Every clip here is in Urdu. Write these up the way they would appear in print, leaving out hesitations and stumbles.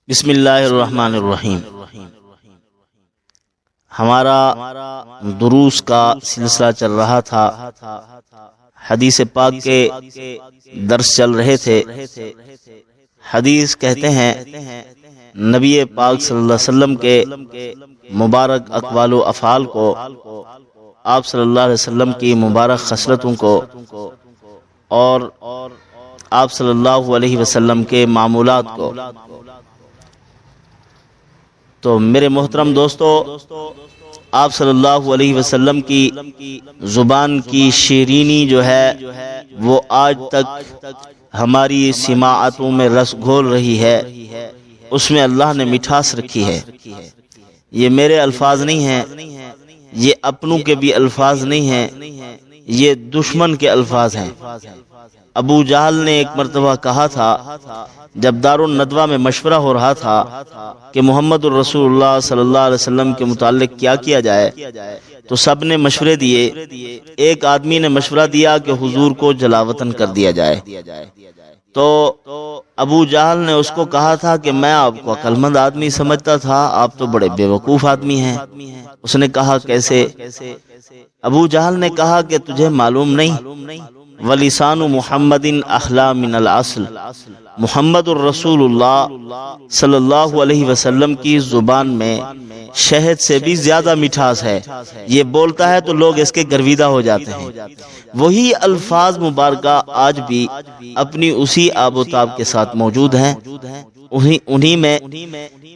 بسم اللہ الرحمن الرحیم۔ ہمارا دروس کا سلسلہ چل رہا تھا، حدیث پاک کے درس چل رہے تھے۔ حدیث کہتے ہیں نبی پاک صلی اللہ علیہ وسلم کے مبارک اقوال و افعال کو، آپ صلی اللہ علیہ وسلم کی مبارک خصلتوں کو اور آپ صلی اللہ علیہ وسلم کے معمولات کو، تو میرے محترم دوستو، آپ صلی اللہ علیہ وسلم کی زبان کی شیرینی جو ہے وہ آج تک ہماری سماعتوں میں رس گھول رہی ہے، اس میں اللہ نے مٹھاس رکھی ہے۔ یہ میرے الفاظ نہیں ہیں، یہ اپنوں کے بھی الفاظ نہیں ہیں، یہ دشمن کے الفاظ ہیں۔ ابو جہل نے ایک مرتبہ کہا تھا، جب دارالندوہ میں مشورہ ہو رہا تھا کہ محمد الرسول اللہ صلی اللہ علیہ وسلم کے متعلق کیا کیا جائے، تو سب نے مشورے دیے۔ ایک آدمی نے مشورہ دیا کہ حضور کو جلاوطن کر دیا جائے، تو ابو جہل نے اس کو کہا تھا کہ میں آپ کو عقل مند آدمی سمجھتا تھا، آپ تو بڑے بیوقوف آدمی ہیں۔ اس نے کہا کیسے؟ ابو جہل نے کہا کہ تجھے معلوم نہیں، وَلِسَانُ مُحَمَّدٍ أَحْلَى مِنَ الْعَسْلِ، محمد الرسول اللہ صلی اللہ علیہ وسلم کی زبان میں شہد سے بھی زیادہ مٹھاس ہے۔ یہ بولتا ہے تو لوگ اس کے گرویدہ ہو جاتے ہیں۔ وہی الفاظ مبارکہ آج بھی اپنی اسی آب و تاب کے ساتھ موجود ہیں، انہی میں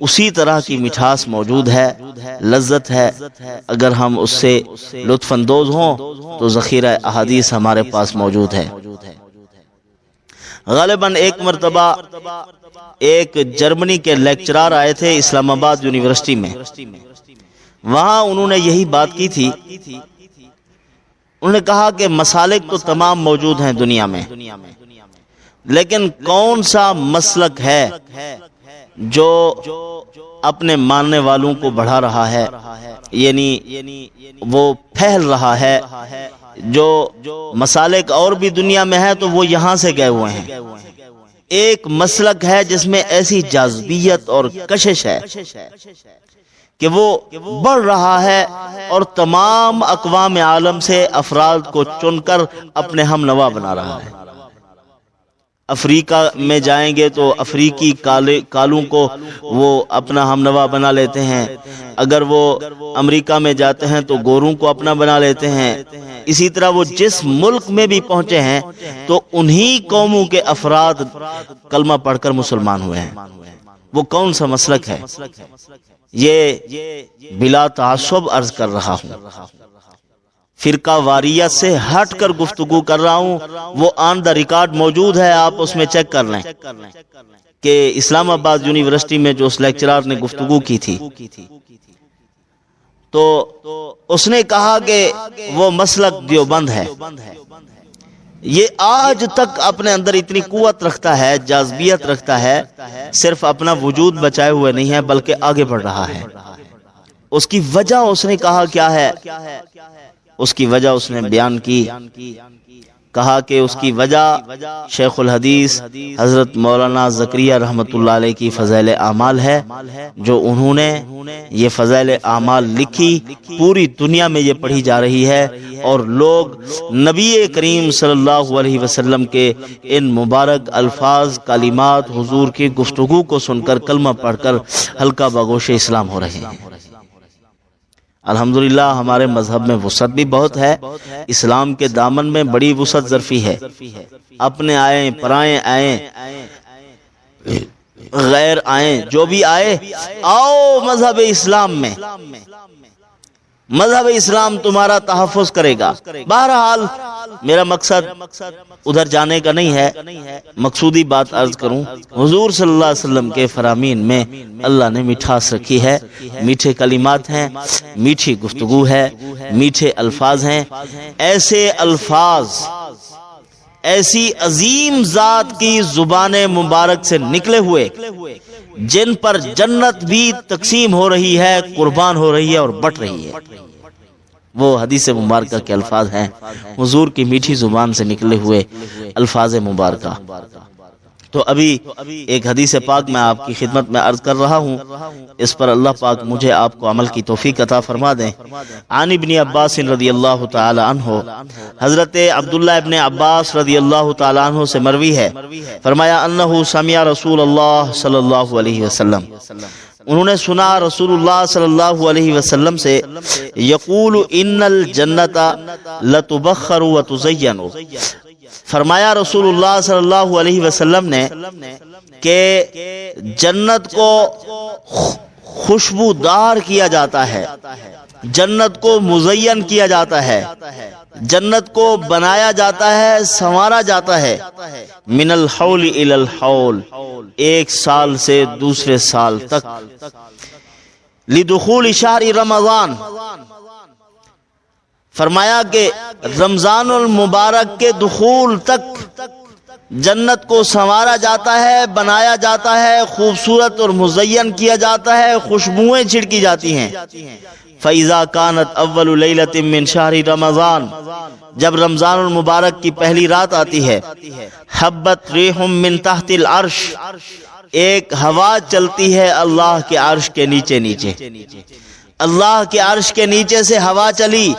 اسی طرح کی مٹھاس موجود ہے، لذت ہے۔ اگر ہم اس سے لطف اندوز ہوں تو ذخیرہ احادیث ہمارے پاس موجود ہے۔ غالباً ایک مرتبہ ایک جرمنی کے لیکچرار آئے تھے اسلام آباد یونیورسٹی میں، وہاں انہوں نے یہی بات کی تھی۔ انہوں نے کہا کہ مسالک تو تمام موجود ہیں دنیا میں، لیکن کون سا مسلک ہے جو اپنے ماننے والوں کو بڑھا رہا ہے، یعنی وہ پھیل رہا ہے۔ جو مسالک اور بھی دنیا میں ہے تو وہ یہاں سے گئے ہوئے ہیں۔ ایک مسلک ہے جس میں ایسی جاذبیت اور کشش ہے کہ وہ بڑھ رہا ہے اور تمام اقوام عالم سے افراد کو چن کر اپنے ہم نوا بنا رہا ہے۔ افریقہ میں جائیں گے تو افریقی کالوں کو وہ اپنا ہم نوا بنا لیتے ہیں، اگر وہ امریکہ میں جاتے ہیں تو گوروں کو اپنا بنا لیتے ہیں۔ اسی طرح وہ جس ملک میں بھی پہنچے ہیں تو انہی قوموں کے افراد کلمہ پڑھ کر مسلمان ہوئے ہیں۔ وہ کون سا مسلک ہے؟ یہ بلا تعصب عرض کر رہا ہوں، فرقہ واریت سے ہٹ کر گفتگو کر رہا ہوں۔ وہ آن دا ریکارڈ موجود ہے، آپ اس میں چیک کر لیں کہ اسلام آباد یونیورسٹی میں جو اس لیکچرار نے گفتگو کی تھی، تو اس نے کہا کہ وہ مسلک دیوبند ہے۔ یہ آج تک اپنے اندر اتنی قوت رکھتا ہے، جاذبیت رکھتا ہے، صرف اپنا وجود بچائے ہوئے نہیں ہے بلکہ آگے بڑھ رہا ہے۔ اس کی وجہ اس نے کہا کیا ہے؟ اس کی وجہ اس نے بیان کی، کہا کہ اس کی وجہ شیخ الحدیث حضرت مولانا زکریا رحمۃ اللہ علیہ کی فضائل اعمال ہے، جو انہوں نے یہ فضائل اعمال لکھی، پوری دنیا میں یہ پڑھی جا رہی ہے، اور لوگ نبی کریم صلی اللہ علیہ وسلم کے ان مبارک الفاظ، کلمات، حضور کی گفتگو کو سن کر کلمہ پڑھ کر حلقہ بگوش اسلام ہو رہے ہیں۔ الحمدللہ ہمارے مذہب میں وسعت بھی بہت ہے، اسلام کے دامن میں بڑی وسعت ظرفی ہے۔ اپنے آئیں، پرائیں آئیں، غیر آئیں، جو بھی آئے، آؤ مذہب اسلام میں۔ مذہب اسلام تمہارا تحفظ کرے گا۔ بہرحال میرا مقصد ادھر جانے کا نہیں ہے، مقصودی بات عرض کروں، حضور صلی اللہ علیہ وسلم کے فرامین میں اللہ نے مٹھاس رکھی ہے، میٹھے کلمات ہیں، میٹھی گفتگو ہے، میٹھے الفاظ ہیں۔ ایسے الفاظ ایسی عظیم ذات کی زبان مبارک سے نکلے ہوئے جن پر جنت بھی تقسیم ہو رہی ہے، قربان ہو رہی ہے اور بٹ رہی ہے، وہ حدیث مبارکہ کے الفاظ ہیں، حضور کی میٹھی زبان سے نکلے ہوئے الفاظ مبارکہ۔ تو ابھی ایک حدیث پاک میں آپ کی خدمت میں عرض کر رہا ہوں، اس پر اللہ پاک مجھے آپ کو عمل کی توفیق عطا فرما دیں۔ عن ابن عباس رضی اللہ تعالی عنہ، حضرت عبداللہ ابن عباس رضی اللہ تعالی عنہ سے مروی ہے، فرمایا انہ سمع رسول اللہ صلی اللہ علیہ وسلم، انہوں نے سنا رسول اللہ صلی اللہ علیہ وسلم سے، یقول ان الجنت لتبخر وتزین، فرمایا رسول اللہ صلی اللہ علیہ وسلم نے کہ جنت کو خوشبودار کیا جاتا ہے، جنت کو مزین کیا جاتا ہے، جنت کو بنایا جاتا ہے، سنوارا جاتا ہے، من الحول الی الحول، ایک سال سے دوسرے سال تک، لدخول شہر رمضان، فرمایا کہ رمضان المبارک کے دخول تک جنت کو سنوارا جاتا ہے، بنایا جاتا ہے، خوبصورت اور مزین کیا جاتا ہے، خوشبوئیں چھڑکی جاتی ہیں۔ فَإِذَا كَانَتْ أَوَّلُ لَيْلَةٍ مِّن شَهْرِ رَمَضَانَ، جب رمضان المبارک کی پہلی رات آتی ہے، حبت ریح من تحت العرش، ایک ہوا چلتی ہے اللہ کے عرش کے نیچے نیچے، اللہ کے عرش کے نیچے سے ہوا چلی،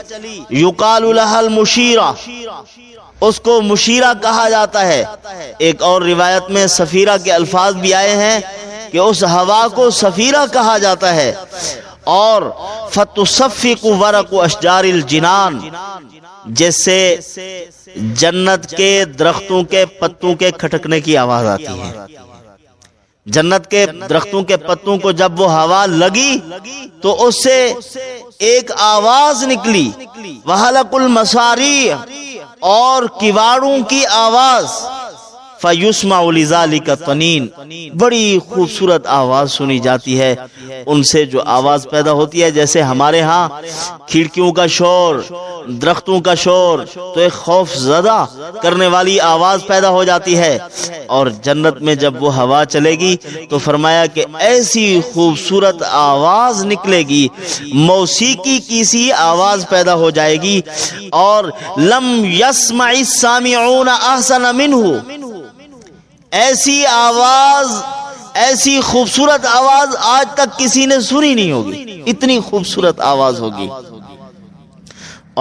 یقال لها المشیرہ، اس کو مشیرہ کہا جاتا ہے۔ ایک اور روایت میں سفیرہ کے الفاظ بھی آئے ہیں کہ اس ہوا کو سفیرہ کہا جاتا ہے۔ اور فتصفق ورق اشجار الجنان، جس سے جنت کے درختوں کے پتوں کے کھٹکنے کی آواز آتی ہے۔ جنت کے درختوں کے پتوں کو جب وہ ہوا لگی تو اس سے ایک آواز نکلی، وحلق المصاریع، اور کیواڑوں کی آواز، فیسمع لذالک الطنین، بڑی خوبصورت آواز سنی جاتی ہے، ان سے جو آواز پیدا ہوتی ہے جیسے ہمارے ہاں کھڑکیوں کا شور، درختوں کا شور، تو ایک خوف زدہ کرنے والی آواز پیدا ہو جاتی ہے۔ اور جنت میں جب وہ ہوا چلے گی تو فرمایا کہ ایسی خوبصورت آواز نکلے گی، موسیقی کی سی آواز پیدا ہو جائے گی، اور لم یسمع السامعون احسن منہ، ایسی آواز، ایسی خوبصورت آواز آج تک کسی نے سنی نہیں ہوگی، اتنی خوبصورت آواز ہوگی۔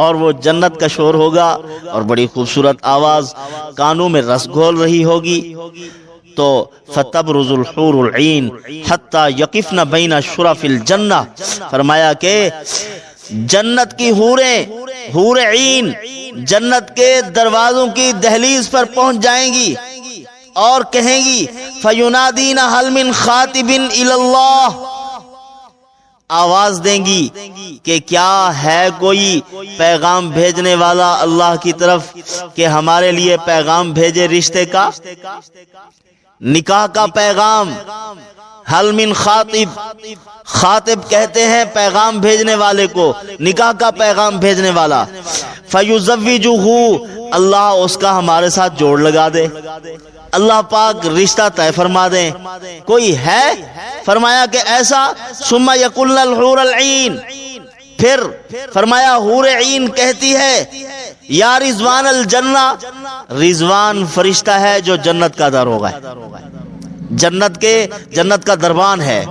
اور وہ جنت کا شور ہوگا اور بڑی خوبصورت آواز کانوں میں رس گھول رہی ہوگی۔ تو فتبرز الحور العین حتی یقفن بین شرف الجنہ، فرمایا کہ جنت کی حور عین جنت کے دروازوں کی دہلیز پر پہنچ جائیں گی اور کہیں گی فَيُنَادِينَ هَلْ مِنْ خَاطِبٍ إِلَى اللَّهِ، آواز دیں گی کہ کیا ہے کوئی پیغام بھیجنے والا اللہ کی طرف کہ ہمارے لیے پیغام بھیجے رشتے کا، نکاح کا پیغام۔ حل من خاطب، خاطب کہتے ہیں پیغام بھیجنے والے کو، نکاح کا پیغام بھیجنے والا۔ فَيُزَوِّجُهُ، اللہ اس کا ہمارے ساتھ جوڑ لگا دے، اللہ پاک رشتہ طے فرما دیں۔ کوئی ہے؟ فرمایا کہ ایسا، ثم یقولن الحور العین، پھر فرمایا حور عین کہتی ہے یا رضوان الجنہ، رضوان فرشتہ ہے جو جنت کا در ہوگا، جنت کا دربان ہے،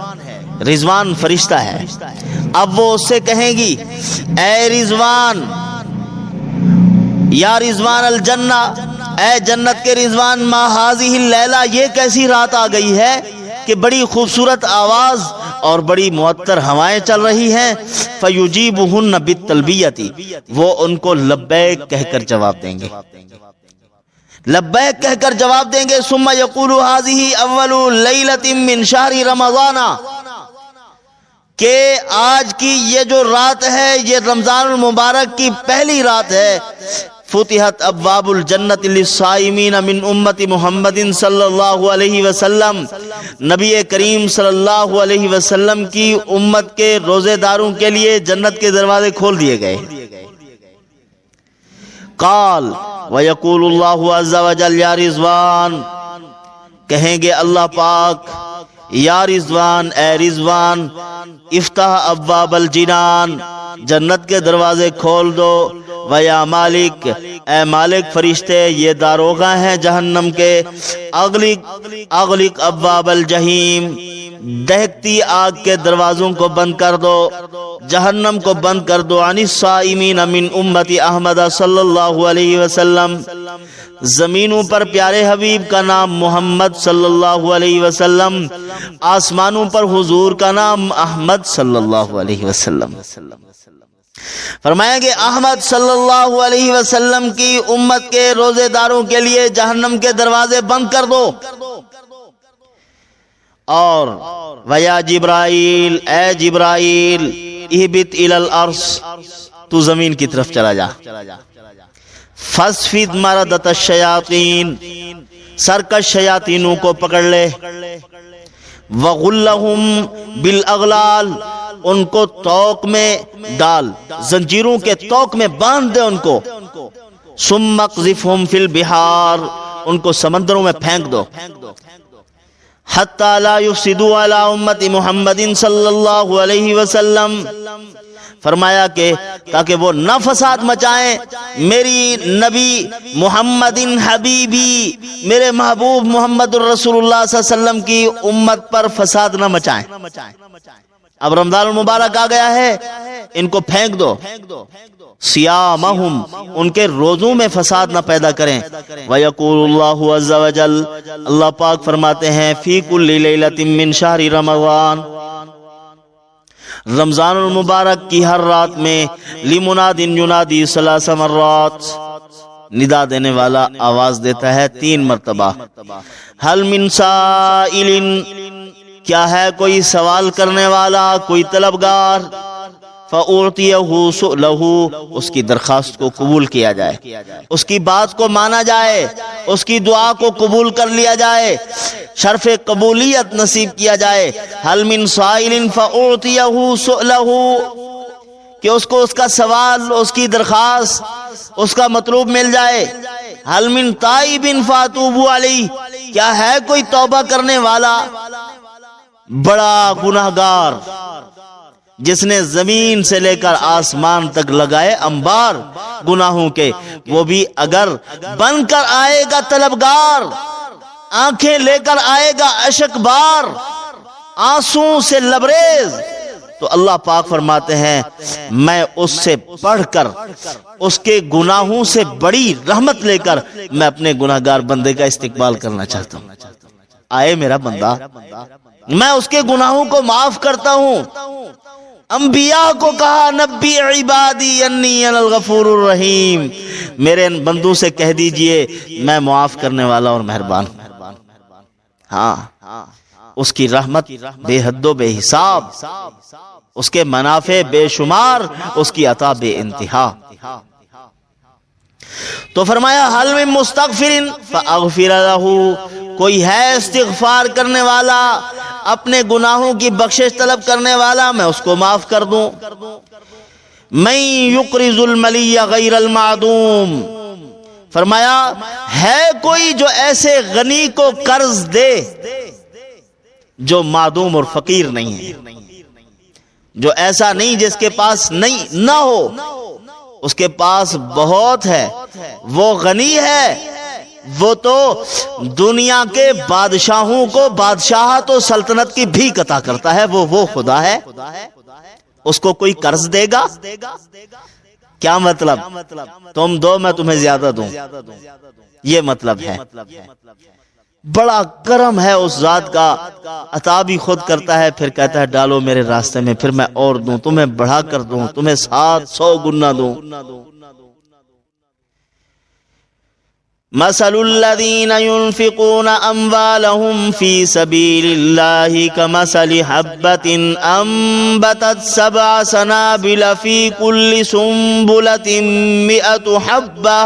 رضوان فرشتہ ہے۔ اب وہ اس سے کہیں گی اے رضوان، یا رضوان الجنہ، اے جنت کے رضوان، ما ہذہ اللیلہ، یہ کیسی رات آ گئی ہے کہ بڑی خوبصورت آواز اور بڑی معطر ہوائیں چل رہی ہیں۔ فیجیبہن بالتلبیہ، وہ ان کو لبیک کہہ کر جواب دیں گے، لبیک کہہ کر جواب دیں گے۔ ثم یقول ہذہ اول لیلۃ من شہر رمضان، کہ آج کی یہ جو رات ہے یہ رمضان المبارک کی پہلی رات ہے۔ فتحت ابواب الجنت للصائمین من امت محمد صلی اللہ علیہ وسلم، نبی کریم صلی اللہ علیہ وسلم کی امت کے روزے داروں کے لیے جنت کے دروازے کھول دیے گئے۔ قال ویقول اللہ عز وجل یا رضوان، کہیں گے اللہ پاک یا رضوان، اے رضوان، افتح ابواب الجنان، جنت کے دروازے کھول دو، ویا مالک، اے مالک فرشتے یہ داروغہ ہیں جہنم کے، اغلق ابواب الجحیم، دہکتی آگ کے دروازوں کو بند کر دو، جہنم کو بند کر دو، عن الصائمین من امتی احمد صلی اللہ علیہ وسلم، زمینوں پر پیارے حبیب کا نام محمد صلی اللہ علیہ وسلم، آسمانوں پر حضور کا نام احمد صلی اللہ علیہ وسلم۔ فرمایا کہ احمد صلی اللہ علیہ وسلم کی امت کے روزے داروں کے لیے جہنم کے دروازے بند کر دو، اور ویا جبرائیل، اے جبرائیل اہبط الی الارض، تو زمین کی طرف چلا جا، فاسفد مردۃ الشیاطین، سرکش شیاطینوں کو پکڑ لے، وغلہم بالاغلال، ان کو توق میں ڈال، زنجیروں کے توق میں باندھ دے ان کو، ثم اقذفہم فی البحار، ان کو سمندروں میں پھینک دو، حتی لا یفسدوا علی امت محمد صلی اللہ علیہ وسلم، فرمایا کہ تاکہ وہ نہ فساد مچائیں میری نبی محمد حبیبی، میرے محبوب محمد الرسول اللہ صلی اللہ علیہ وسلم کی امت پر فساد نہ مچائیں۔ اب رمضان المبارک آ گیا ہے، ان کو پھینک دو، صیامہم، ان کے روزوں میں فساد نہ پیدا کریں، وَيَقُولُ اللَّهُ عَزَّ وَجَلَّ، اللہ پاک فرماتے ہیں، فِي كُلِّ لَيْلَةٍ مِّن شَهْرِ رمضان، رمضان المبارک کی ہر رات میں، لِمُنَادٍ يُنَادِي ثلاث مرات، ندا دینے والا آواز دیتا ہے 3 مرتبہ، هَلْ مِن سَائِلٍ، کیا ہے کوئی سوال کرنے والا، کوئی طلبگار، فَأُعْطِيَهُ سُؤْلَهُ، اس کی درخواست کو قبول کیا جائے، اس کی بات کو مانا جائے، اس کی دعا کو قبول کر لیا جائے، شرف قبولیت نصیب کیا جائے۔ هَلْ مِن سَائِلٍ فَأُعْطِيَهُ سُؤْلَهُ، کہ اس کو اس کا سوال، اس کی درخواست، اس کا مطلوب مل جائے۔ هَلْ مِن تَائِبٍ فَأَتُوبُ عَلَيْهِ، کیا ہے کوئی توبہ کرنے والا، بڑا گناہگار جس نے زمین سے لے کر آسمان تک لگائے انبار گناہوں کے، وہ بھی اگر بن کر آئے گا طلبگار، آنکھیں لے کر آئے گا اشک بار، آنسوں سے لبریز، تو اللہ پاک فرماتے ہیں میں اس سے پڑھ کر، اس کے گناہوں سے بڑی رحمت لے کر میں اپنے گناہگار بندے کا استقبال کرنا چاہتا ہوں۔ آئے میرا بندہ، میں اس کے گناہوں کو معاف کرتا ہوں۔ انبیاء کو کہا، نبی عبادی انی انا الغفور الرحیم، میرے ان بندوں سے کہہ دیجئے میں معاف کرنے والا اور مہربان ہوں۔ ہاں، اس کی رحمت بے حد و بے حساب، اس کے منافع بے شمار، اس کی عطا بے انتہا۔ تو فرمایا حل من مستغفر فاغفر له، کوئی ہے استغفار کرنے والا، اپنے گناہوں کی بخشش طلب کرنے والا، میں اس کو معاف کر دوں۔ من یقرض الملی غیر المعدوم، فرمایا ہے کوئی جو ایسے غنی کو قرض دے جو معدوم اور فقیر نہیں ہے، جو ایسا نہیں جس کے پاس نہیں نہ ہو، اس کے پاس بہت ہے، وہ غنی ہے، وہ تو دنیا کے بادشاہوں کو بادشاہت و سلطنت کی بھی عطا کرتا ہے، وہ خدا ہے، اس کو کوئی قرض دے گا؟ کیا مطلب؟ تم دو میں تمہیں زیادہ دوں، یہ مطلب ہے۔ بڑا کرم ہے اس ذات کا، عطا بھی خود کرتا ہے، پھر کہتا ہے ڈالو میرے راستے میں، پھر میں اور دوں، تمہیں بڑھا کر دوں، تمہیں 700 گنا دوں۔ مثل الذين ينفقون أموالهم في سبيل الله كمثل حبة أنبتت 7 سنابل في كل سنبلة 100 حبة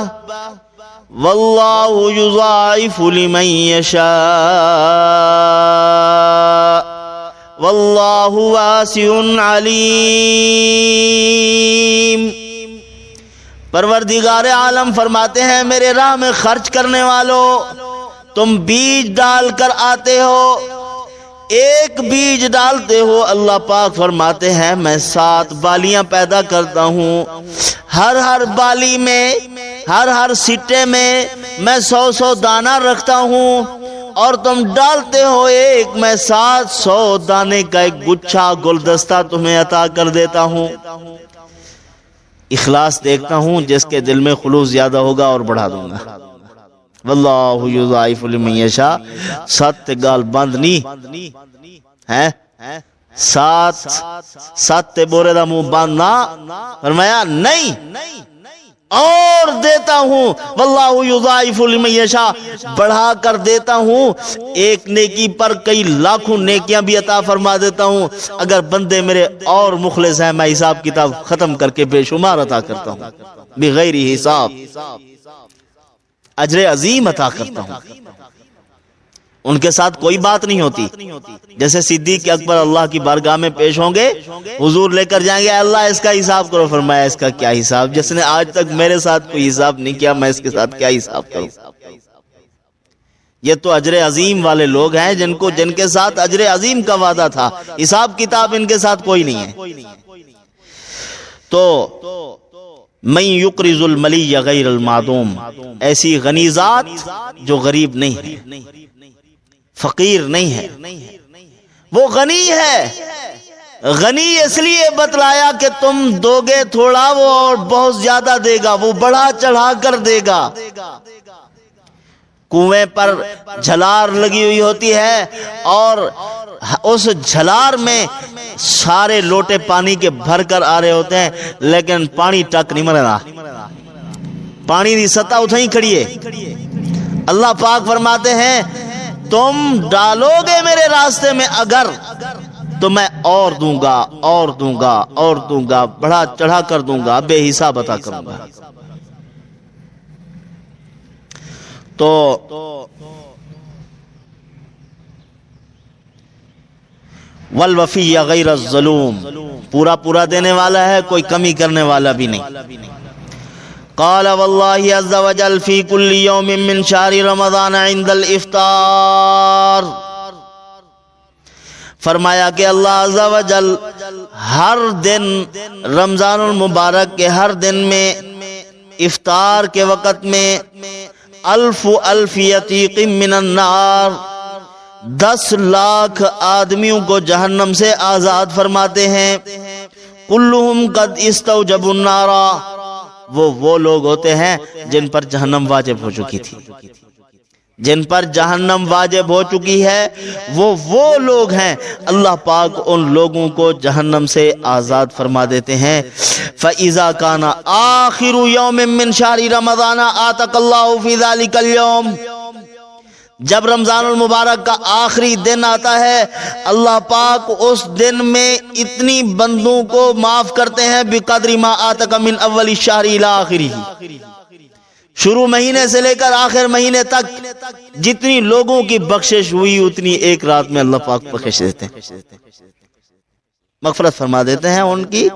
والله يضاعف لمن يشاء والله واسع عليم۔ پروردگار عالم فرماتے ہیں میرے راہ میں خرچ کرنے والوں، تم بیج ڈال کر آتے ہو، ایک بیج ڈالتے ہو اللہ پاک فرماتے ہیں میں 7 بالیاں پیدا کرتا ہوں، ہر بالی میں، ہر سٹے میں میں 100 دانہ رکھتا ہوں، اور تم ڈالتے ہو ایک، میں 700 دانے کا ایک گچھا گلدستہ تمہیں عطا کر دیتا ہوں۔ اخلاص دیکھتا ہوں، جس کے دل میں خلوص زیادہ ہوگا اور بڑھا دوں گا۔ واللہ یضاعف لمن یشاء، 7 گال بند نہیں ہے، 7 بورے دا منہ بند نہ، فرمایا نہیں اور دیتا ہوں۔ واللہ یضاعف لمن یشاء، بڑھا کر دیتا ہوں، ایک نیکی پر کئی لاکھوں نیکیاں بھی عطا فرما دیتا ہوں۔ اگر بندے میرے اور مخلص ہیں، میں حساب کتاب ختم کر کے بے شمار عطا کرتا ہوں، بغیر حساب، اجر عظیم عطا کرتا ہوں۔ ان کے ساتھ کوئی بات نہیں ہوتی، جیسے صدیق اکبر اللہ کی بارگاہ میں پیش ہوں گے، حضور لے کر جائیں گے، اللہ اس کا حساب کرو، فرمایا اس کا کیا حساب، جس نے آج تک میرے ساتھ کوئی حساب نہیں کیا، میں اس کے ساتھ کیا حساب کروں۔ یہ تو اجر عظیم والے لوگ ہیں، جن کے ساتھ اجر عظیم کا وعدہ تھا، حساب کتاب ان کے ساتھ کوئی نہیں ہے۔ تو من یقرض الملی غیر المعدوم، ایسی غنی ذات جو غریب نہیں ہے، فقیر نہیں ہے، وہ غنی ہے۔ غنی اس لیے بتلایا کہ تم دو گے تھوڑا، وہ اور بہت زیادہ دے گا، وہ بڑھا چڑھا کر دے گا۔ کنویں پر جھلار لگی ہوئی ہوتی ہے، اور اس جھلار میں سارے لوٹے پانی کے بھر کر آ رہے ہوتے ہیں، لیکن پانی ٹک نہیں مرنا، پانی دی سطح اتھائی کھڑی ہے۔ اللہ پاک فرماتے ہیں تم ڈالو گے میرے راستے میں اگر، تو میں اور دوں گا، اور دوں گا، اور دوں گا، بڑھا چڑھا کر دوں گا، بے حساب عطا کروں گا۔ تو والوفی غیر الظلوم، پورا دینے والا ہے، کوئی کمی کرنے والا بھی نہیں۔ قال واللہ عز وجل فی کل یوم من شہر رمضان عند الافطار، فرمایا کہ اللہ عز وجل ہر دن رمضان المبارک کے ہر دن میں افطار کے وقت میں 1000 یتیق من النار، 10 لاکھ آدمیوں کو جہنم سے آزاد فرماتے ہیں۔ کلہم قد استوجبوا النار، وہ لوگ ہوتے ہیں جن پر جہنم واجب ہو چکی تھی، جن پر جہنم واجب ہو چکی ہے، وہ لوگ ہیں اللہ پاک ان لوگوں کو جہنم سے آزاد فرما دیتے ہیں۔ فَإِذَا كَانَ آخِرُ يَوْمٍ مِّن شَهْرِ رَمَضَانَ آتَقَ اللَّهُ فِي ذَلِكَ الْيَوْمِ، جب رمضان المبارک کا آخری دن آتا ہے، اللہ پاک اس دن میں اتنی بندوں کو معاف کرتے ہیں بقدر ما آتک من اول الشہر الی آخرہ، شروع مہینے سے لے کر آخر مہینے تک جتنی لوگوں کی بخشش ہوئی اتنی ایک رات میں اللہ پاک بخش دیتے ہیں، مغفرت فرما دیتے ہیں ان کی۔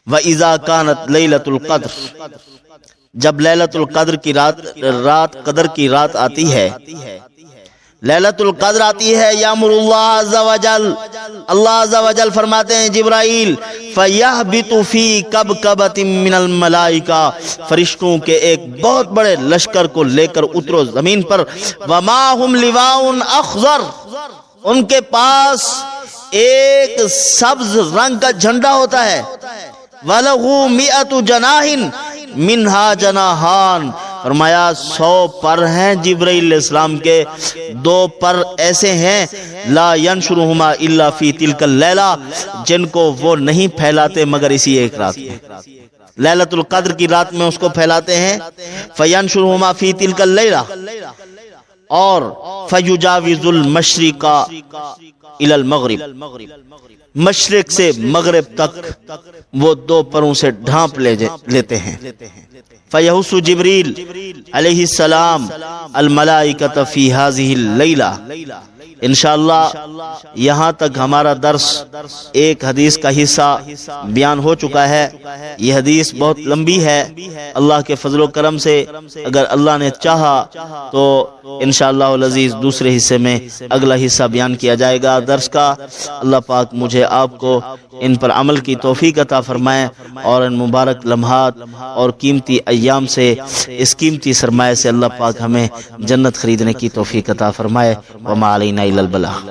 وَإِذَا كَانَتْ لَيْلَةُ الْقَدْرِ، جب لیلۃ القدر کی رات قدر کی رات آتی ہے، لیلۃ القدر آتی ہے، یامر اللہ عز وجل، اللہ عز وجل فرماتے ہیں جبرائیل فَيَهْبِطُ فِي كَبْكَبَةٍ مِّنَ الْمَلَائِكَةِ، فرشتوں کے ایک بہت بڑے لشکر کو لے کر اترو زمین پر، وَمَا هُمْ لِوَاءٌ أَخْضَرٌ، ان کے پاس ایک سبز رنگ کا جھنڈا ہوتا ہے، وَلَهُ مِئَةُ جَنَاحٍ منہا جناحان، فرمایا 100 پر ہیں جبرائیل علیہ السلام کے، 2 پر ایسے ہیں لا ینشرہما الا فی تلک اللیلہ، جن کو وہ نہیں پھیلاتے مگر اسی ایک رات میں، لیلۃ القدر کی رات میں اس کو پھیلاتے ہیں، فینشرہما فی تلک اللیلہ، اور فیجاوز المشرق الی المغرب، مشرق سے مغرب تک وہ 2 پروں سے ڈھانپ لیتے ہیں۔ فیحس جبریل علیہ السلام الملائکۃ فی ہذہ اللیلہ، انشاءاللہ یہاں تک ہمارا درس ایک حدیث کا حصہ بیان ہو چکا ہے۔ یہ حدیث بہت لمبی ہے، اللہ کے فضل و کرم سے اگر اللہ نے چاہا تو انشاءاللہ العزیز دوسرے حصے میں اگلا حصہ بیان کیا جائے گا درس کا۔ اللہ پاک مجھے آپ کو ان پر عمل کی توفیق عطا فرمائے اور ان مبارک لمحات اور قیمتی ایام سے، اس قیمتی سرمایہ سے اللہ پاک ہمیں جنت خریدنے کی توفیق عطا فرمائے۔ وما علینا الا البلاغ۔